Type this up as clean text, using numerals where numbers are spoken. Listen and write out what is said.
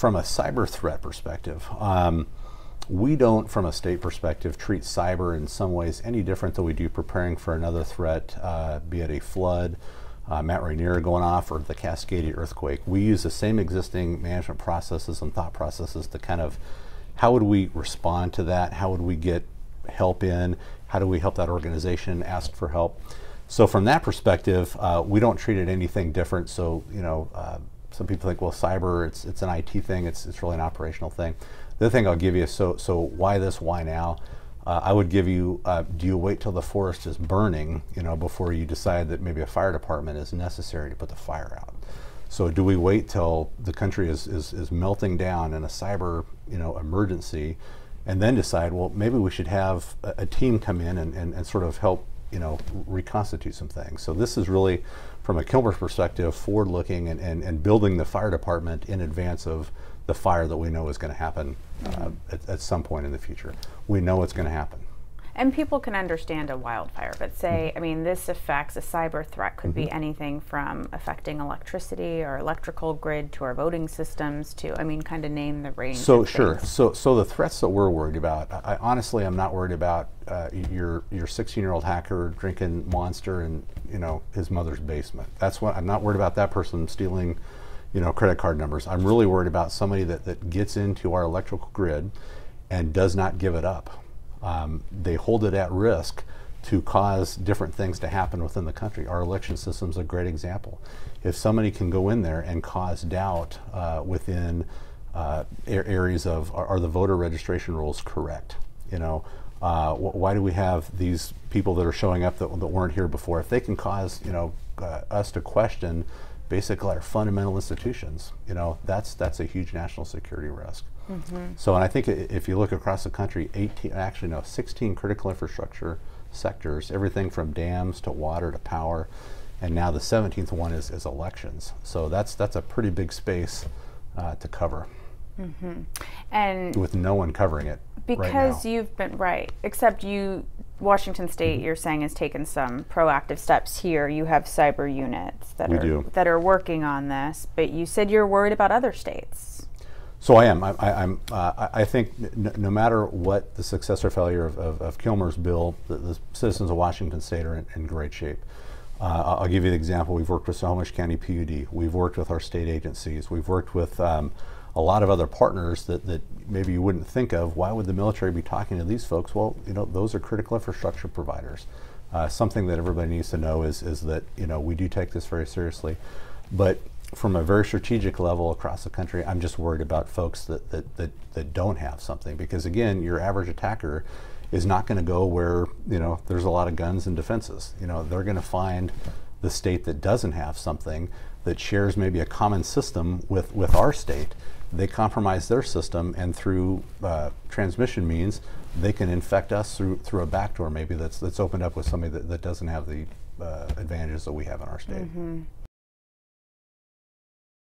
from a cyber threat perspective, we don't, from a state perspective, treat cyber in some ways any different than we do preparing for another threat, be it a flood, Mount Rainier going off, or the Cascadia earthquake. We use the same existing management processes and thought processes to kind of, how would we respond to that? How would we get help in? How do we help that organization ask for help? So from that perspective, we don't treat it anything different. So, you know, some people think, well, cyber, it's an IT thing, it's really an operational thing. The other thing I'll give you, so why this, why now? I would give you, do you wait till the forest is burning, you know, before you decide that maybe a fire department is necessary to put the fire out? So do we wait till the country is melting down in a cyber, you know, emergency, and then decide, well, maybe we should have a team come in and sort of help, you know, reconstitute some things. So this is really, from a Kilmer's perspective, forward-looking and building the fire department in advance of the fire that we know is going to happen at some point in the future. We know it's going to happen. And people can understand a wildfire, but say, I mean, this affects a cyber threat, could be anything from affecting electricity or electrical grid to our voting systems to, I mean, kind of name the range. So sure. So the threats that we're worried about, I honestly am not worried about your 16-year-old hacker drinking Monster in, you know, his mother's basement. That's what I'm not worried about, that person stealing, you know, credit card numbers. I'm really worried about somebody that gets into our electrical grid and does not give it up. They hold it at risk to cause different things to happen within the country. Our election system is a great example. If somebody can go in there and cause doubt within areas of, are the voter registration rules correct? You know, why do we have these people that are showing up that weren't here before? If they can cause, you know, us to question basically our fundamental institutions, you know, that's a huge national security risk. So, and I think if you look across the country, 16 critical infrastructure sectors, everything from dams to water to power, and now the 17th one is elections. So that's a pretty big space to cover. And with no one covering it because right now. You've been right, except you, Washington State, you're saying, has taken some proactive steps here. You have cyber units that are working on this, but you said you're worried about other states. So I am. I think no matter what the success or failure of Kilmer's bill, the citizens of Washington State are in great shape. I'll give you the example. We've worked with Snohomish County PUD. We've worked with our state agencies. We've worked with a lot of other partners that maybe you wouldn't think of. Why would the military be talking to these folks? Well, you know, those are critical infrastructure providers. Something that everybody needs to know is that, you know, we do take this very seriously. But from a very strategic level across the country, I'm just worried about folks that don't have something, because again, your average attacker is not going to go where, you know, there's a lot of guns and defenses. You know, they're going to find the state that doesn't have something, that shares maybe a common system with our state. They compromise their system, and through transmission means, they can infect us through a backdoor maybe that's opened up with somebody that doesn't have the advantages that we have in our state.